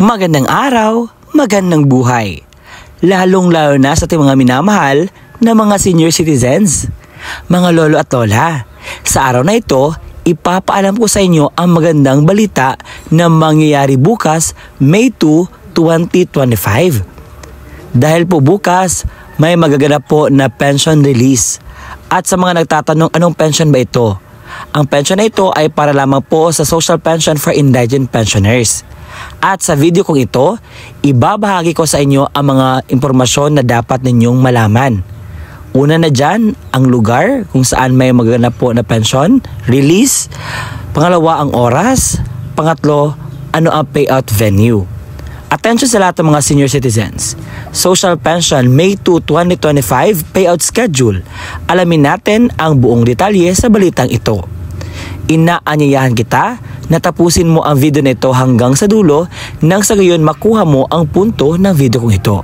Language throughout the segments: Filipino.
Magandang araw, magandang buhay. Lalong-lalo na sa ating mga minamahal na mga senior citizens, mga lolo at lola. Sa araw na ito, ipapaalam ko sa inyo ang magandang balita na mangyayari bukas, May 2, 2025. Dahil po bukas, may magaganap po na pension release. At sa mga nagtatanong anong pension ba ito? Ang pension na ito ay para lamang po sa social pension for indigent pensioners. At sa video kong ito, ibabahagi ko sa inyo ang mga impormasyon na dapat ninyong malaman. Una na dyan, ang lugar kung saan may magaganap po na pension, release. Pangalawa, ang oras. Pangatlo, ano ang payout venue. Attention sa lahat ng mga senior citizens. Social Pension May 2, 2025 payout schedule. Alamin natin ang buong detalye sa balitang ito. Inaanyayahan kita na tapusin mo ang video na ito hanggang sa dulo nang sa gayon makuha mo ang punto ng video kong ito.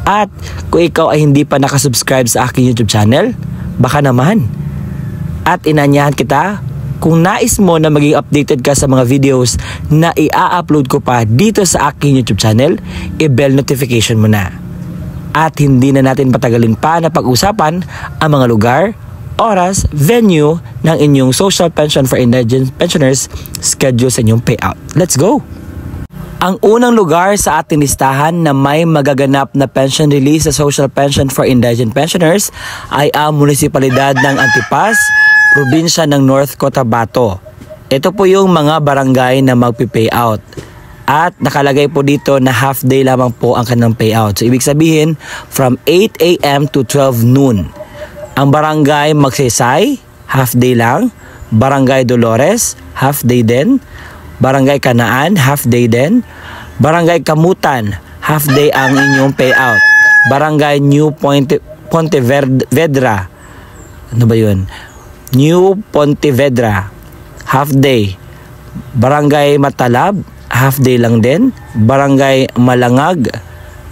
At kung ikaw ay hindi pa nakasubscribe sa aking YouTube channel, baka naman. At inaanyayahan kita, kung nais mo na maging updated ka sa mga videos na i-upload ko pa dito sa aking YouTube channel, i-bell notification mo na. At hindi na natin patagalin pa na pag-usapan ang mga lugar, oras, venue ng inyong social pension for indigent pensioners schedule sa inyong payout. Let's go! Ang unang lugar sa ating listahan na may magaganap na pension release sa social pension for indigent pensioners ay ang munisipalidad ng Antipas, probinsya ng North Cotabato. Ito po yung mga barangay na magpi-payout. At nakalagay po dito na half day lamang po ang kanilang payout. So ibig sabihin from 8 a.m. to 12 noon. Ang barangay Magsaysay, half day lang. Barangay Dolores, half day din. Barangay Kanaan, half day din. Barangay Kamutan, half day ang inyong payout. Barangay New Pontevedra, ano ba yun? New Pontevedra, half day. Barangay Matalab, half day lang din. Barangay Malangag,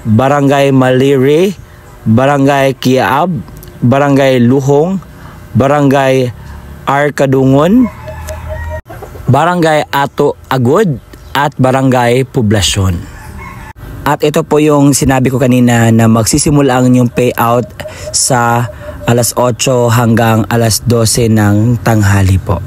Barangay Maliri, Barangay Kiaab, Barangay Luhong, Barangay Arkadungon, Barangay Ato Agod, at Barangay Poblasyon. At ito po yung sinabi ko kanina na magsisimula ang inyong payout sa alas 8 hanggang alas 12 ng tanghali po.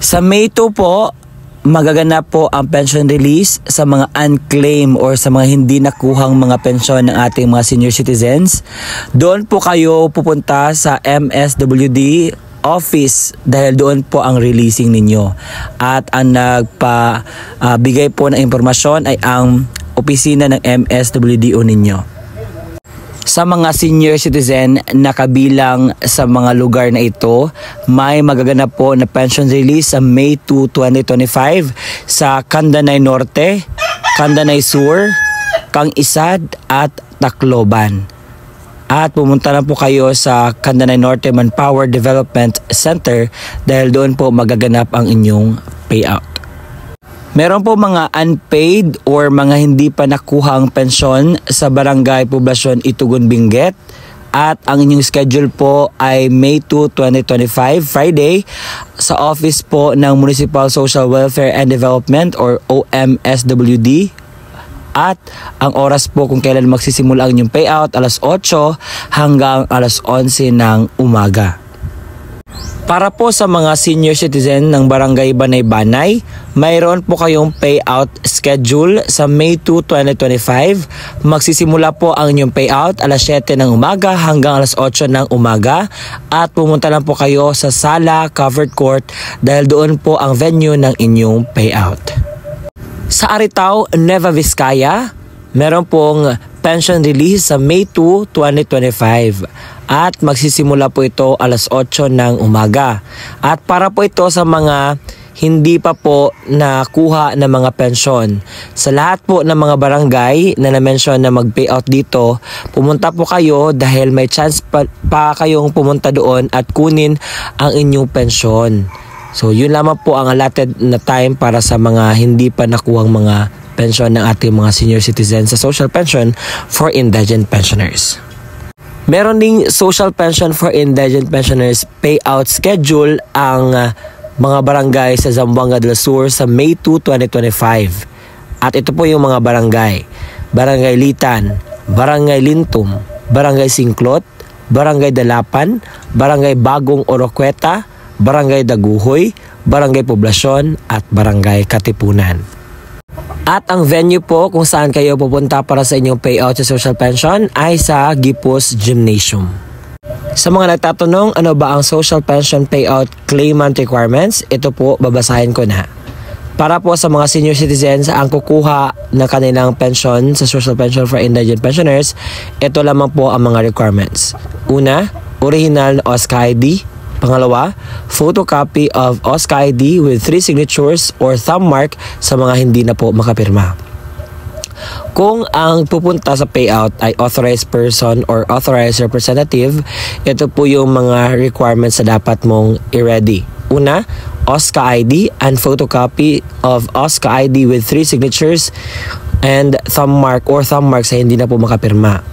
Sa May 2 po, magaganap po ang pension release sa mga unclaimed or sa mga hindi nakuhang mga pensyon ng ating mga senior citizens. Doon po kayo pupunta sa MSWD office dahil doon po ang releasing ninyo. At ang nagpabigay po ng impormasyon ay ang opisina ng MSWDO ninyo. Sa mga senior citizen na kabilang sa mga lugar na ito, may magaganap po na pension release sa May 2, 2025 sa Candanay Norte, Candanay Sur, Kang-Isad at Tacloban. At pumunta lang po kayo sa Candanay Norte Manpower Development Center dahil doon po magaganap ang inyong payout. Meron po mga unpaid or mga hindi pa nakuhang pensyon sa Barangay Poblasyon Itugon Benguet. At ang inyong schedule po ay May 2, 2025, Friday, sa office po ng Municipal Social Welfare and Development or OMSWD. At ang oras po kung kailan magsisimula ang inyong payout, alas 8 hanggang alas 11 ng umaga. Para po sa mga senior citizen ng Barangay Banay-Banay, mayroon po kayong payout schedule sa May 2, 2025. Magsisimula po ang inyong payout alas 7 ng umaga hanggang alas 8 ng umaga. At pumunta lang po kayo sa Sala Covered Court dahil doon po ang venue ng inyong payout. Sa Aritao, Nueva Vizcaya, meron pong pension release sa May 2, 2025 at magsisimula po ito alas 8 ng umaga. At para po ito sa mga hindi pa po nakuha ng mga pensyon. Sa lahat po ng mga barangay na na-mention na mag-payout dito, pumunta po kayo dahil may chance pa kayong pumunta doon at kunin ang inyong pensyon. So yun lamang po ang allotted na time para sa mga hindi pa nakuhang mga pensyon ng ating mga senior citizens sa social pension for indigent pensioners. Meron ding social pension for indigent pensioners payout schedule ang mga barangay sa Zamboanga del Sur sa May 2, 2025. At ito po yung mga barangay. Barangay Litan, Barangay Lintum, Barangay Singklot, Barangay Dalapan, Barangay Bagong Oroqueta, Barangay Daguhoy, Barangay Poblasyon at Barangay Katipunan. At ang venue po kung saan kayo pupunta para sa inyong payout sa social pension ay sa Gipos Gymnasium. Sa mga nagtatanong ano ba ang social pension payout claimant requirements, ito po babasahin ko na. Para po sa mga senior citizens ang kukuha ng kanilang pension sa social pension for indigent pensioners, ito lamang po ang mga requirements. Una, original na OSCA ID. Pangalawa, photocopy of OSCA ID with 3 signatures or thumb mark sa mga hindi na po makapirma. Kung ang pupunta sa payout ay authorized person or authorized representative, ito po yung mga requirements na dapat mong i-ready. Una, OSCA ID and photocopy of OSCA ID with 3 signatures and thumb mark sa hindi na po makapirma.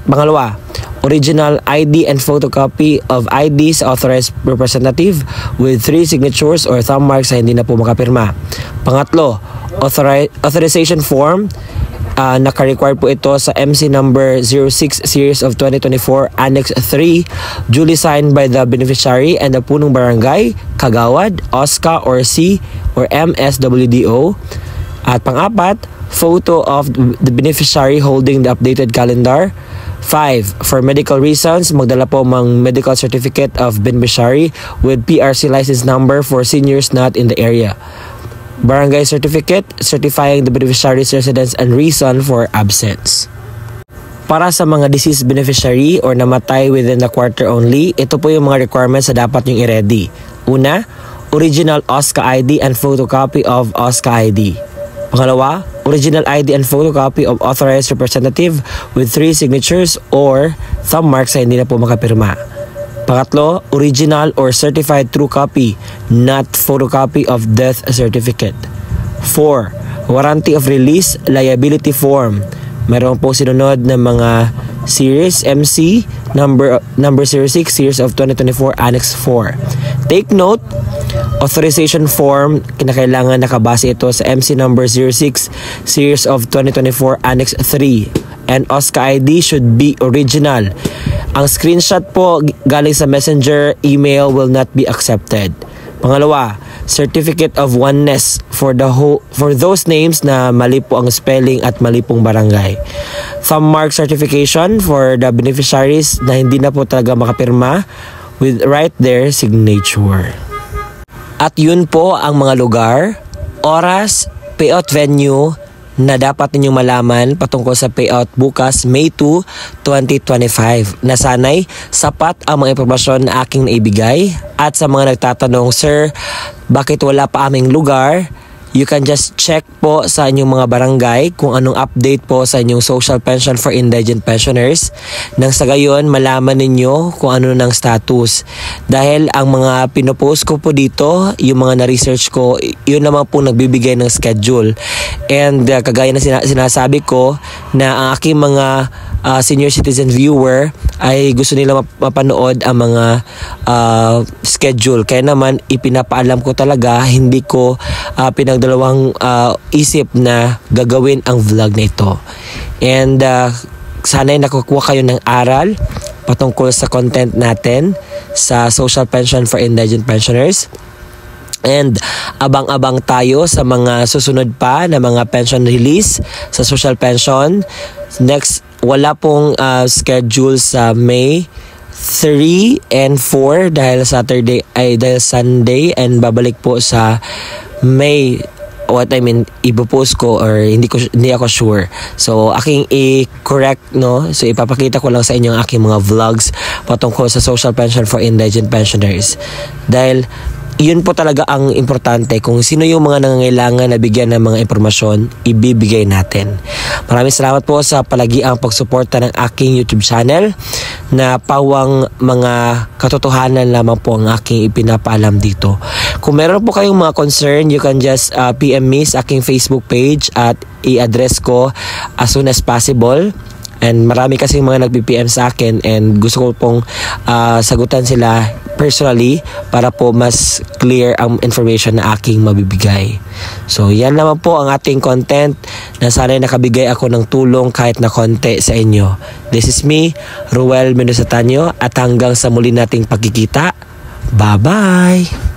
Pangalawa, original ID and photocopy of ID sa authorized representative with 3 signatures or thumb marks sa hindi na po makapirma. Pangatlo, authorization form. Naka-require po ito sa MC number 06 series of 2024 Annex 3 duly signed by the beneficiary and the punong barangay, kagawad, OSCA or C or MSWDO. At pang-apat, photo of the beneficiary holding the updated calendar. 5. For medical reasons, magdala po mang medical certificate of beneficiary with PRC license number for seniors not in the area. Barangay certificate certifying the beneficiary's residence and reason for absence. Para sa mga deceased beneficiary or namatay within the quarter only, ito po yung mga requirements na dapat yung i-ready. Una, original OSCA ID and photocopy of OSCA ID. Pangalawa, original ID and photocopy of authorized representative with 3 signatures or thumb marks sa hindi na po makapirma. Pangatlo, original or certified true copy, not photocopy of death certificate. 4. Warranty of release liability form. Meron po sinunod na mga series MC number 06 series of 2024 Annex 4. Take note, authorization form, kinakailangan nakabase ito sa MC number 06 series of 2024 Annex 3. And OSCA ID should be original. Ang screenshot po galing sa messenger email will not be accepted. Pangalawa, certificate of oneness for those names na mali po ang spelling at mali pong barangay. Thumb mark certification for the beneficiaries na hindi na po talaga makapirma with right their signature. At yun po ang mga lugar, oras, payout venue na dapat ninyong malaman patungkol sa payout bukas May 2, 2025. Nasanay sapat ang mga impormasyon na aking naibigay. At sa mga nagtatanong, Sir, bakit wala pa aming lugar? You can just check po sa inyong mga barangay kung anong update po sa inyong social pension for indigent pensioners. Nang sa gayon, malaman ninyo kung ano ng status. Dahil ang mga pinopost ko po dito, yung mga na-research ko, yun naman po nagbibigay ng schedule. And kagaya na sinasabi ko na ang aking mga senior citizen viewer ay gusto nila mapanood ang mga schedule. Kaya naman ipinapaalam ko talaga, hindi ko pinagdalawang isip na gagawin ang vlog na ito. And sana'y nakukuha kayo ng aral patungkol sa content natin sa social pension for indigent pensioners. And abang-abang tayo sa mga susunod pa na mga pension release sa social pension. Next, wala pong schedule sa May 3 and 4 dahil Sunday, and babalik po sa May. Ipopost ko or hindi ako sure. So aking i-correct, no? So ipapakita ko lang sa inyo ang aking mga vlogs patungkol sa social pension for indigent pensioners. Dahil yun po talaga ang importante. Kung sino yung mga nangangailangan na bigyan ng mga impormasyon, ibibigay natin. Maraming salamat po sa palagiang pagsuporta ng aking YouTube channel na pawang mga katotohanan lamang po ang aking ipinapaalam dito. Kung meron po kayong mga concern, you can just PM me sa aking Facebook page at i-address ko as soon as possible. And marami kasing mga nag-PM sa akin and gusto ko pong sagutan sila personally para po mas clear ang information na aking mabibigay. So yan naman po ang ating content na sana'y nakabigay ako ng tulong kahit na konti sa inyo. This is me, Ruel Mendoza Tanyo, at hanggang sa muli nating pagkikita. Bye-bye!